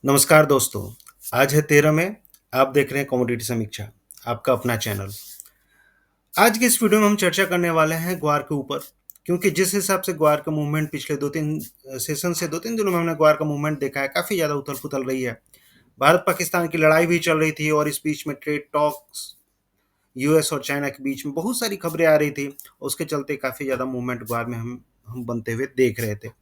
नमस्कार दोस्तों, आज है 13 मई। आप देख रहे हैं कमोडिटी समीक्षा, आपका अपना चैनल। आज की इस वीडियो में हम चर्चा करने वाले हैं ग्वार के ऊपर, क्योंकि जिस हिसाब से ग्वार का मूवमेंट पिछले 2-3 सेशन से 2-3 दिनों में हमने ग्वार का मूवमेंट देखा है, काफ़ी ज़्यादा उथल-पुथल रही है। भारत-पाकिस्तान की लड़ाई भी चल रही थी और इस बीच में ट्रेड टॉक्स यूएस और चाइना के बीच में बहुत सारी खबरें आ रही थी। उसके चलते काफ़ी ज़्यादा मूवमेंट ग्वार में हम बनते हुए देख रहे थे।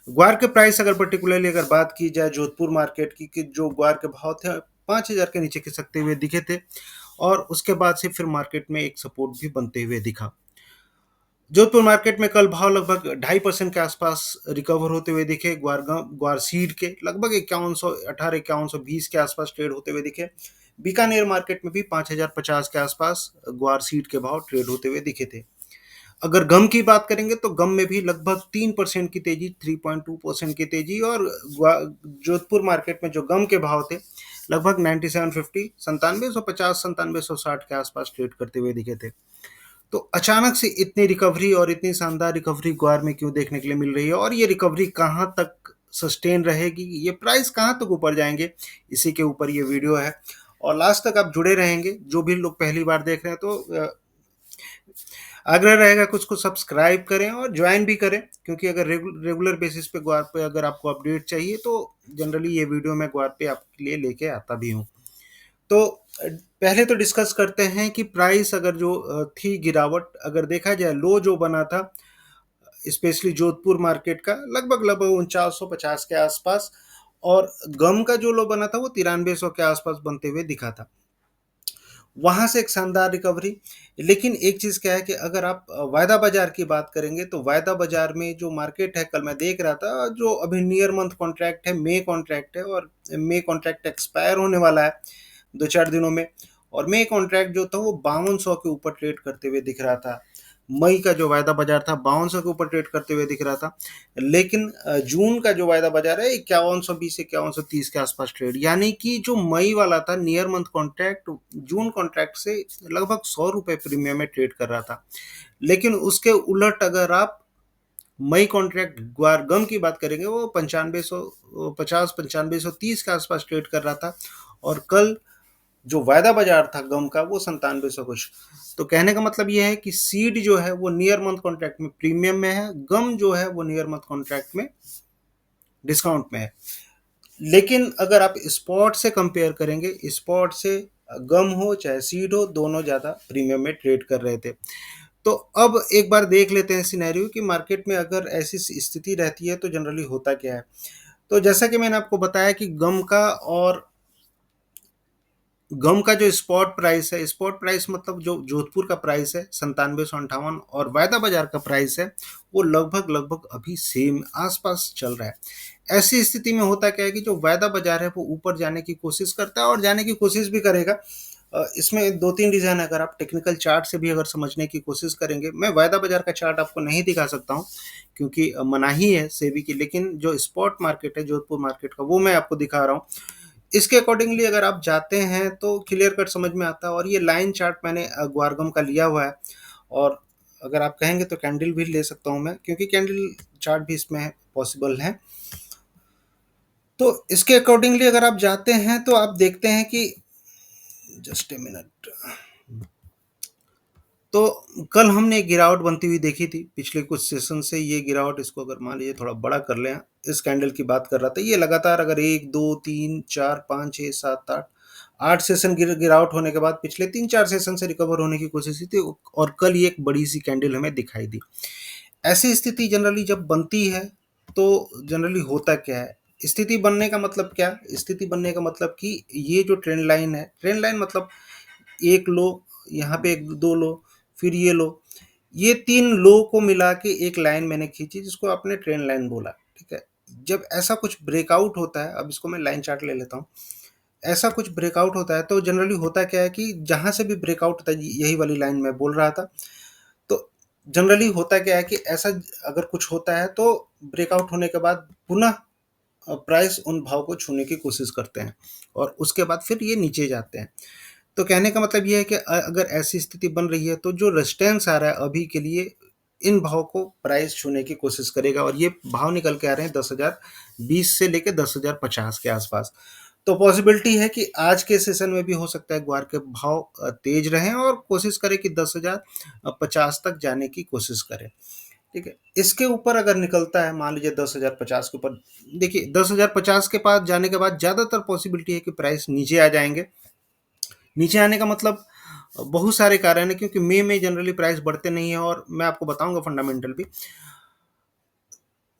ग्वार के प्राइस अगर पर्टिकुलरली अगर बात की जाए जोधपुर मार्केट की, कि जो ग्वार के भाव थे 5,000 के नीचे खिसकते हुए दिखे थे और उसके बाद से फिर मार्केट में एक सपोर्ट भी बनते हुए दिखा। जोधपुर मार्केट में कल भाव लगभग 2.5% के आसपास रिकवर होते हुए दिखे। ग्वार सीड के लगभग 5118-5120 के आसपास ट्रेड होते हुए दिखे। बीकानेर मार्केट में भी 5,050 के आसपास ग्वार सीड के भाव ट्रेड होते हुए दिखे थे। अगर गम की बात करेंगे तो गम में भी लगभग 3% की तेजी, 3.2% की तेजी, और जोधपुर मार्केट में जो गम के भाव थे लगभग 9750, 9750, 9760 के आसपास ट्रेड करते हुए दिखे थे। तो अचानक से इतनी रिकवरी और इतनी शानदार रिकवरी ग्वार में क्यों देखने के लिए मिल रही है, और ये रिकवरी कहाँ तक सस्टेन रहेगी, ये प्राइस कहाँ तक ऊपर जाएंगे, इसी के ऊपर ये वीडियो है। और लास्ट तक आप जुड़े रहेंगे। जो भी लोग पहली बार देख रहे हैं तो आग्रह रहेगा कुछ को सब्सक्राइब करें और ज्वाइन भी करें, क्योंकि अगर रेगुलर बेसिस पे ग्वार पे अगर आपको अपडेट चाहिए तो जनरली ये वीडियो मैं ग्वार पे आपके लिए लेके आता भी हूँ। तो पहले तो डिस्कस करते हैं कि प्राइस अगर जो थी गिरावट, अगर देखा जाए लो जो बना था स्पेशली जोधपुर मार्केट का लगभग लगभग 4950 के आसपास, और गम का जो लो बना था वो 9300 के आसपास बनते हुए दिखा था। वहाँ से एक शानदार रिकवरी। लेकिन एक चीज़ क्या है कि अगर आप वायदा बाजार की बात करेंगे तो वायदा बाजार में जो मार्केट है, कल मैं देख रहा था, जो अभी नियर मंथ कॉन्ट्रैक्ट है, मई कॉन्ट्रैक्ट है, और मई कॉन्ट्रैक्ट एक्सपायर होने वाला है 2-4 दिनों में। और मई कॉन्ट्रैक्ट जो था वो 5200 के ऊपर ट्रेड करते हुए दिख रहा था। मई का जो वायदा बाजार था 5200 के ऊपर ट्रेड करते हुए दिख रहा था। लेकिन जून का जो वायदा बाजार है 5120 से 5130 के आसपास ट्रेड, यानी कि जो मई वाला था नियर मंथ कॉन्ट्रैक्ट जून कॉन्ट्रैक्ट से लगभग 100 रुपए प्रीमियम में ट्रेड कर रहा था। लेकिन उसके उलट अगर आप मई कॉन्ट्रैक्ट ग्वार गम की बात करेंगे वो 9550-9530 के आसपास ट्रेड कर रहा था। और कल जो वायदा बाजार था गम का वो 9700 कुछ। तो कहने का मतलब ये है कि सीड जो है वो नियर मंथ कॉन्ट्रैक्ट में प्रीमियम में है, गम जो है वो नियर मंथ कॉन्ट्रैक्ट में डिस्काउंट में है। लेकिन अगर आप स्पॉट से कंपेयर करेंगे, स्पॉट से गम हो चाहे सीड हो, दोनों ज़्यादा प्रीमियम में ट्रेड कर रहे थे। तो अब एक बार देख लेते हैं सिनेरियो कि मार्केट में अगर ऐसी स्थिति रहती है तो जनरली होता क्या है। तो जैसा कि मैंने आपको बताया कि गम का जो स्पॉट प्राइस है, स्पॉट प्राइस मतलब जो जोधपुर का प्राइस है 9758, और वायदा बाजार का प्राइस है वो लगभग लगभग अभी सेम आसपास चल रहा है। ऐसी स्थिति में होता क्या है कि जो वायदा बाजार है वो ऊपर जाने की कोशिश करता है और जाने की कोशिश भी करेगा। इसमें 2-3 रीज़न है। अगर आप टेक्निकल चार्ट से भी अगर समझने की कोशिश करेंगे, मैं वायदा बाजार का चार्ट आपको नहीं दिखा सकता हूँ क्योंकि मनाही है सेबी की, लेकिन जो स्पॉट मार्केट है जोधपुर मार्केट का वो मैं आपको दिखा रहा हूँ। इसके अकॉर्डिंगली अगर आप जाते हैं तो क्लियर कट समझ में आता है। और ये लाइन चार्ट मैंने ग्वारगम का लिया हुआ है, और अगर आप कहेंगे तो कैंडल भी ले सकता हूँ मैं, क्योंकि कैंडल चार्ट भी इसमें पॉसिबल है। तो इसके अकॉर्डिंगली अगर आप जाते हैं तो आप देखते हैं कि जस्ट ए मिनट। तो कल हमने एक गिरावट बनती हुई देखी थी पिछले कुछ सेशन से। ये गिरावट, इसको अगर मान लीजिए थोड़ा बड़ा कर लें, इस कैंडल की बात कर रहा था, ये लगातार अगर 1 2 3 4 5 6 7 8 8 सेशन गिरावट होने के बाद पिछले 3-4 सेशन से रिकवर होने की कोशिश की थी, और कल ये एक बड़ी सी कैंडल हमें दिखाई दी। ऐसी स्थिति जनरली जब बनती है तो जनरली होता क्या है, स्थिति बनने का मतलब क्या, स्थिति बनने का मतलब कि ये जो ट्रेंड लाइन है, ट्रेंड लाइन मतलब एक लो, यहाँ पे एक दो लो, फिर ये लो, ये 3 लो को मिला के एक लाइन मैंने खींची जिसको आपने ट्रेंड लाइन बोला। ठीक है। जब ऐसा कुछ ब्रेकआउट होता है, अब इसको मैं लाइन चार्ट ले लेता हूँ। ऐसा कुछ ब्रेकआउट होता है तो जनरली होता क्या है कि जहाँ से भी ब्रेकआउट होता है, यही वाली लाइन मैं बोल रहा था। तो जनरली होता क्या है कि ऐसा अगर कुछ होता है तो ब्रेकआउट होने के बाद पुनः प्राइस उन भाव को छूने की कोशिश करते हैं और उसके बाद फिर ये नीचे जाते हैं। तो कहने का मतलब ये है कि अगर ऐसी स्थिति बन रही है तो जो रेजिस्टेंस आ रहा है अभी के लिए इन भाव को प्राइस छूने की कोशिश करेगा और ये भाव निकल के आ रहे हैं 10,020 से लेके 10,050 के आसपास। तो पॉसिबिलिटी है कि आज के सेशन में भी हो सकता है ग्वार के भाव तेज रहें और कोशिश करें कि 10,050 तक जाने की कोशिश करें। ठीक है, इसके ऊपर अगर निकलता है, मान लीजिए 10,050 के ऊपर, देखिए 10,050 के पास जाने के बाद ज़्यादातर पॉसिबिलिटी है कि प्राइस नीचे आ जाएंगे। नीचे आने का मतलब बहुत सारे कारण है, क्योंकि मई में जनरली प्राइस बढ़ते नहीं है और मैं आपको बताऊंगा फंडामेंटल भी।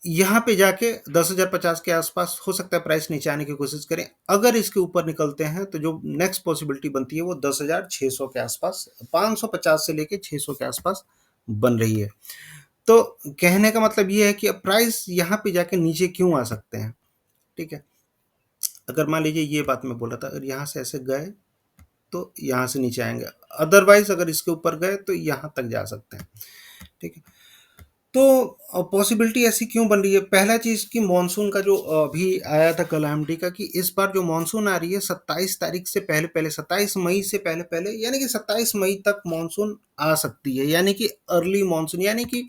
यहाँ पे जाके 10,050 के आसपास हो सकता है प्राइस नीचे आने की कोशिश करें। अगर इसके ऊपर निकलते हैं तो जो नेक्स्ट पॉसिबिलिटी बनती है वो 10,600 के आसपास, 550 से लेके 600 के आसपास बन रही है। तो कहने का मतलब ये है कि अब प्राइस यहाँ पे जाके नीचे क्यों आ सकते हैं। ठीक है, अगर मान लीजिए ये बात मैं बोला था, अगर यहाँ से ऐसे गए तो यहाँ से नीचे आएंगे, अदरवाइज अगर इसके ऊपर गए तो यहाँ तक जा सकते हैं। ठीक है, तो पॉसिबिलिटी ऐसी क्यों बन रही है? पहला चीज़ कि मॉनसून का जो अभी आया था कल का, कि इस बार जो मॉनसून आ रही है 27 तारीख से पहले पहले, 27 मई से पहले पहले, यानी कि 27 मई तक मॉनसून आ सकती है। यानी कि अर्ली मॉनसून, यानी कि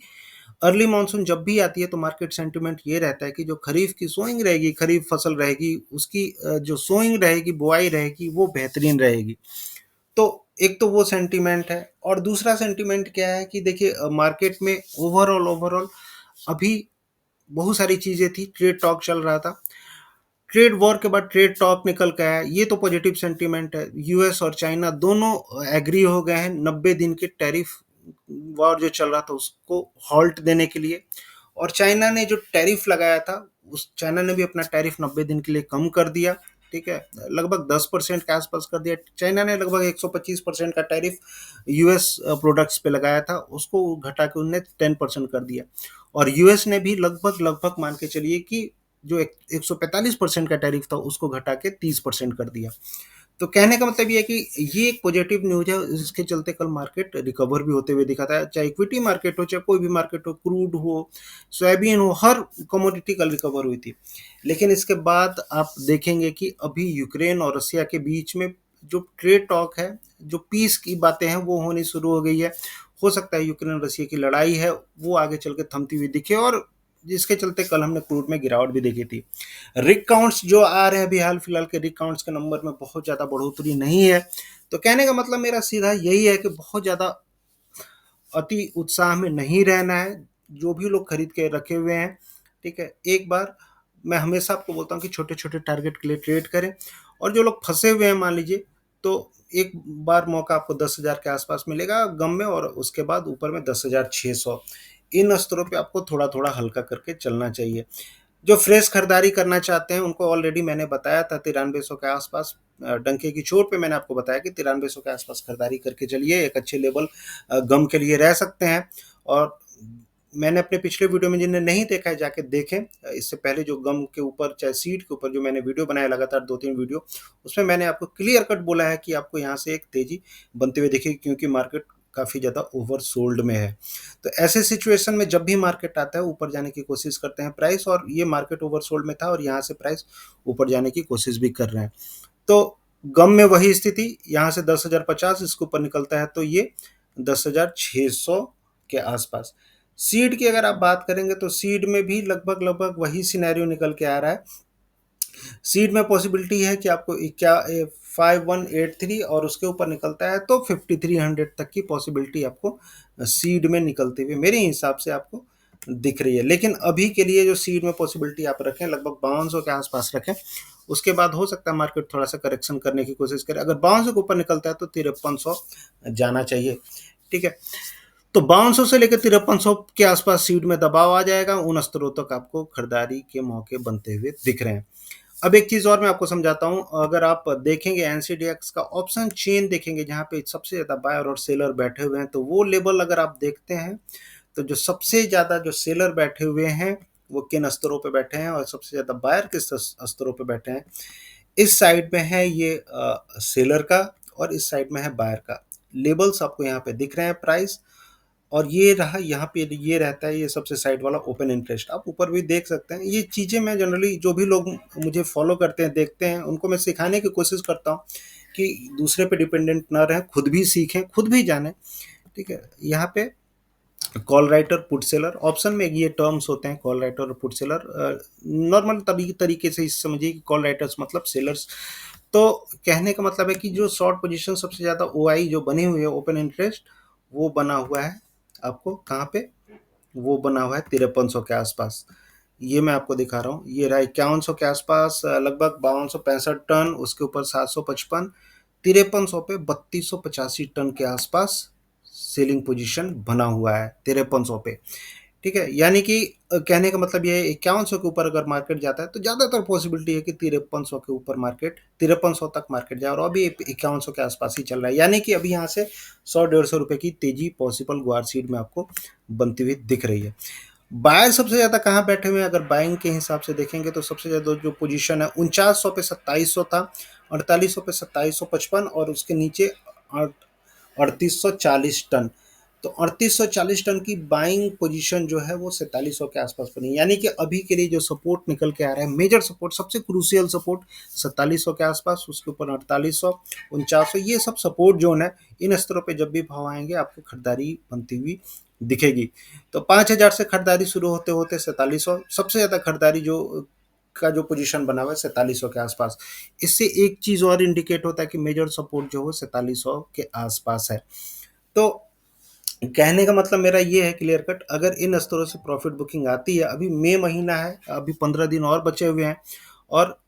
अर्ली मॉनसून जब भी आती है तो मार्केट सेंटिमेंट ये रहता है कि जो खरीफ की सोइंग रहेगी, खरीफ फसल रहेगी, उसकी जो सोइंग रहेगी, बुआई रहेगी, वो बेहतरीन रहेगी। तो एक तो वो सेंटीमेंट है, और दूसरा सेंटीमेंट क्या है कि देखिए मार्केट में ओवरऑल अभी बहुत सारी चीज़ें थी। ट्रेड टॉक चल रहा था, ट्रेड वॉर के बाद ट्रेड टॉक निकल के आया, ये तो पॉजिटिव सेंटीमेंट है। यूएस और चाइना दोनों एग्री हो गए हैं 90 दिन के टैरिफ वॉर जो चल रहा था उसको हॉल्ट देने के लिए। और चाइना ने जो टैरिफ लगाया था, उस चाइना ने भी अपना टैरिफ 90 दिन के लिए कम कर दिया। ठीक है, लगभग 10% के आसपास कर दिया। चाइना ने लगभग 125% का टैरिफ यूएस प्रोडक्ट्स पे लगाया था, उसको घटा के उन्होंने 10% कर दिया। और यूएस ने भी लगभग लगभग मान के चलिए कि जो 145% का टैरिफ था उसको घटा के 30% कर दिया। तो कहने का मतलब ये है कि ये एक पॉजिटिव न्यूज है, इसके चलते कल मार्केट रिकवर भी होते हुए दिखा था। चाहे इक्विटी मार्केट हो, चाहे कोई भी मार्केट हो, क्रूड हो, सोयाबीन हो, हर कमोडिटी कल रिकवर हुई थी। लेकिन इसके बाद आप देखेंगे कि अभी यूक्रेन और रसिया के बीच में जो ट्रेड टॉक है, जो पीस की बातें हैं, वो होनी शुरू हो गई है। हो सकता है यूक्रेन रसिया की लड़ाई है वो आगे चल के थमती हुई दिखे, और जिसके चलते कल हमने क्रूड में गिरावट भी देखी थी। रिक काउंट्स जो आ रहे हैं अभी हाल फिलहाल के, रिक काउंट्स के नंबर में बहुत ज़्यादा बढ़ोतरी नहीं है। तो कहने का मतलब मेरा सीधा यही है कि बहुत ज़्यादा अति उत्साह में नहीं रहना है। जो भी लोग खरीद के रखे हुए हैं, ठीक है, एक बार मैं हमेशा आपको बोलता हूँ कि छोटे छोटे टारगेट के लिए ट्रेड करें। और जो लोग फंसे हुए हैं मान लीजिए, तो एक बार मौका आपको 10,000 के आसपास मिलेगा गम में, और उसके बाद ऊपर में 10,600, इन स्तरों पे आपको थोड़ा थोड़ा हल्का करके चलना चाहिए। जो फ्रेश खरीदारी करना चाहते हैं उनको ऑलरेडी मैंने बताया था 9300 के आसपास, डंके की चोट पे मैंने आपको बताया कि 9300 के आसपास खरीदारी करके चलिए, एक अच्छे लेवल गम के लिए रह सकते हैं। और मैंने अपने पिछले वीडियो में, जिन्हें नहीं देखा है जाके देखें, इससे पहले जो गम के ऊपर चाहे सीड के ऊपर जो मैंने वीडियो बनाया लगातार 2-3 वीडियो, उसमें मैंने आपको क्लियर कट बोला है कि आपको यहाँ से एक तेजी बनते हुए दिखेगी, क्योंकि मार्केट काफ़ी ज़्यादा ओवर सोल्ड में है। तो ऐसे सिचुएशन में जब भी मार्केट आता है ऊपर जाने की कोशिश करते हैं प्राइस, और ये मार्केट ओवर सोल्ड में था और यहाँ से प्राइस ऊपर जाने की कोशिश भी कर रहे हैं। तो गम में वही स्थिति, यहाँ से 10,050 इसके ऊपर निकलता है तो ये 10,600 के आसपास। सीड की अगर आप बात करेंगे तो सीड में भी लगभग लगभग वही सिनेरियो निकल के आ रहा है। सीड में पॉसिबिलिटी है कि आपको क्या 5183 और उसके ऊपर निकलता है तो 5300 तक की पॉसिबिलिटी आपको सीड में निकलते हुए मेरे हिसाब से आपको दिख रही है। लेकिन अभी के लिए जो सीड में पॉसिबिलिटी आप रखें लगभग 5200 के आसपास रखें। उसके बाद हो सकता है मार्केट थोड़ा सा करेक्शन करने की कोशिश करे। अगर 5200 के ऊपर निकलता है तो 5300 जाना चाहिए। ठीक है, तो 5200 से लेकर 5300 के आसपास सीड में दबाव आ जाएगा। उन स्तरों तक आपको खरीदारी के मौके बनते हुए दिख रहे हैं। अब एक चीज़ और मैं आपको समझाता हूँ। अगर आप देखेंगे एनसीडीएक्स का ऑप्शन चेन देखेंगे, जहाँ पे सबसे ज़्यादा बायर और सेलर बैठे हुए हैं, तो वो लेवल अगर आप देखते हैं तो जो सबसे ज़्यादा जो सेलर बैठे हुए हैं वो किन स्तरों पे बैठे हैं और सबसे ज़्यादा बायर किस स्तरों पे बैठे हैं। इस साइड में है ये सेलर का, और इस साइड में है बायर का। लेवल्स आपको यहाँ पे दिख रहे हैं प्राइस, और ये रहा यहाँ पे, ये रहता है ये सबसे साइड वाला ओपन इंटरेस्ट। आप ऊपर भी देख सकते हैं। ये चीज़ें मैं जनरली जो भी लोग मुझे फॉलो करते हैं, देखते हैं, उनको मैं सिखाने की कोशिश करता हूँ कि दूसरे पे डिपेंडेंट ना रहें, खुद भी सीखें, खुद भी जानें। ठीक है, यहाँ पे call writer, put seller, option में ये टर्म्स होते हैं कॉल राइटर और पुट सेलर। नॉर्मल तभी तरीके से इस समझिए कि कॉल राइटर्स मतलब सेलर्स। तो कहने का मतलब है कि जो शॉर्ट पोजीशन सबसे ज़्यादा ओआई जो बनी हुई है ओपन इंटरेस्ट, वो बना हुआ है आपको कहाँ पे, वो बना हुआ है 5300 के आसपास। ये मैं आपको दिखा रहा हूँ, ये रहा 5100 के आसपास, लगभग 5265 टन, उसके ऊपर 755, 5300 पे 3285 टन के आसपास सेलिंग पोजीशन बना हुआ है 5300 पे। ठीक है, यानी कि कहने का मतलब ये है 5100 के ऊपर अगर मार्केट जाता है तो ज़्यादातर पॉसिबिलिटी है कि 5300 के ऊपर मार्केट, 5300 तक मार्केट जाए, और अभी 5100 के आसपास ही चल रहा है, यानी कि अभी यहाँ से 100-150 रुपए की तेजी पॉसिबल ग्वार सीड में आपको बनती हुई दिख रही है। बायर सबसे ज़्यादा कहाँ बैठे हुए हैं, अगर बाइंग के हिसाब से देखेंगे तो सबसे ज़्यादा जो पोजीशन है 4900 पे 2700 था, 4800 पे 2755, और उसके नीचे 3840 टन। तो 3840 टन की बाइंग पोजीशन जो है वो 4700 के आसपास बनी, यानी कि अभी के लिए जो सपोर्ट निकल के आ रहा है, मेजर सपोर्ट, सबसे क्रूशियल सपोर्ट 4700 के आसपास, उसके ऊपर 4800, 4900, ये सब सपोर्ट जोन है। इन स्तरों पे जब भी भाव आएंगे आपको खरीदारी बनती हुई दिखेगी। तो 5000 से खरीदारी शुरू होते होते 4700, सबसे ज़्यादा खरीदारी जो का जो पोजीशन बना हुआ है 4700 के आसपास। इससे एक चीज़ और इंडिकेट होता है कि मेजर सपोर्ट जो है 4700 के आसपास है। तो कहने का मतलब मेरा ये है क्लियर कट, अगर इन स्तरों से प्रॉफिट बुकिंग आती है, अभी मई महीना है, अभी 15 दिन और बचे हुए हैं, और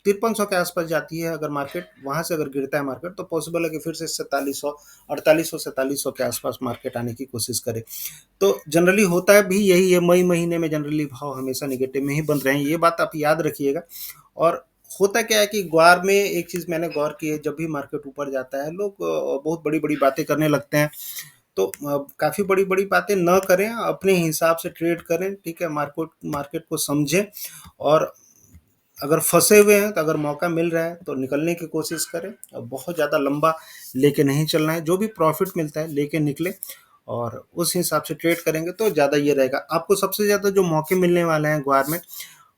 5300 के आसपास जाती है अगर मार्केट, वहां से अगर गिरता है मार्केट, तो पॉसिबल है कि फिर से 4700, 4800, 4700 के आसपास मार्केट आने की कोशिश करे। तो जनरली होता है भी यही है, मई महीने में जनरली भाव हमेशा निगेटिव में ही बन रहे हैं, ये बात आप याद रखिएगा। और होता क्या है कि ग्वार में एक चीज़ मैंने गौर की है, जब भी मार्केट ऊपर जाता है लोग बहुत बड़ी बड़ी बातें करने लगते हैं। तो काफ़ी बड़ी बड़ी बातें न करें, अपने हिसाब से ट्रेड करें, ठीक है, मार्केट मार्केट को समझें, और अगर फंसे हुए हैं तो अगर मौका मिल रहा है तो निकलने की कोशिश करें, और बहुत ज़्यादा लंबा लेके नहीं चलना है, जो भी प्रॉफिट मिलता है लेके निकले, और उस हिसाब से ट्रेड करेंगे तो ज़्यादा ये रहेगा। आपको सबसे ज़्यादा जो मौके मिलने वाले हैं ग्वार में,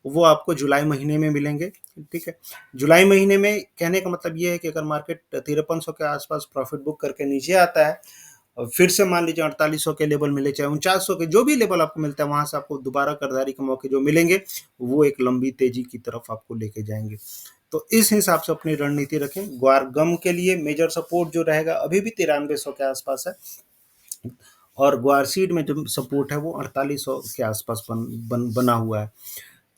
वो आपको जुलाई महीने में मिलेंगे। ठीक है, जुलाई महीने में कहने का मतलब ये है कि अगर मार्केट 5300 के आसपास प्रॉफिट बुक करके नीचे आता है, और फिर से मान लीजिए 4800 के लेवल मिले, चाहे 4900 के, जो भी लेवल आपको मिलता है, वहां से आपको दोबारा खरीदारी के मौके जो मिलेंगे, वो एक लंबी तेजी की तरफ आपको लेके जाएंगे। तो इस हिसाब से अपनी रणनीति रखें। ग्वार गम के लिए मेजर सपोर्ट जो रहेगा अभी भी 9300 के आसपास है, और ग्वार सीड में जो सपोर्ट है वो 4800 के आसपास बना हुआ है।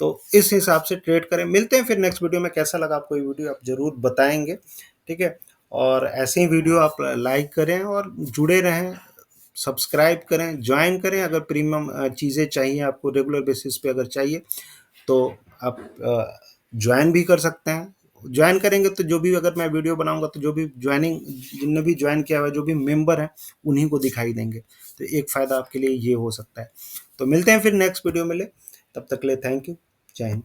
तो इस हिसाब से ट्रेड करें। मिलते हैं फिर नेक्स्ट वीडियो में। कैसा लगा आपको ये वीडियो आप ज़रूर बताएंगे, ठीक है। और ऐसे ही वीडियो आप लाइक करें और जुड़े रहें, सब्सक्राइब करें, ज्वाइन करें। अगर प्रीमियम चीज़ें चाहिए आपको, रेगुलर बेसिस पे अगर चाहिए, तो आप ज्वाइन भी कर सकते हैं। ज्वाइन करेंगे तो जो भी, अगर मैं वीडियो बनाऊंगा तो जो भी ज्वाइनिंग, जिनने भी ज्वाइन किया हुआ है, जो भी मेंबर हैं, उन्हीं को दिखाई देंगे। तो एक फ़ायदा आपके लिए ये हो सकता है। तो मिलते हैं फिर नेक्स्ट वीडियो में, तब तक के लिए थैंक यू। जय हिंद।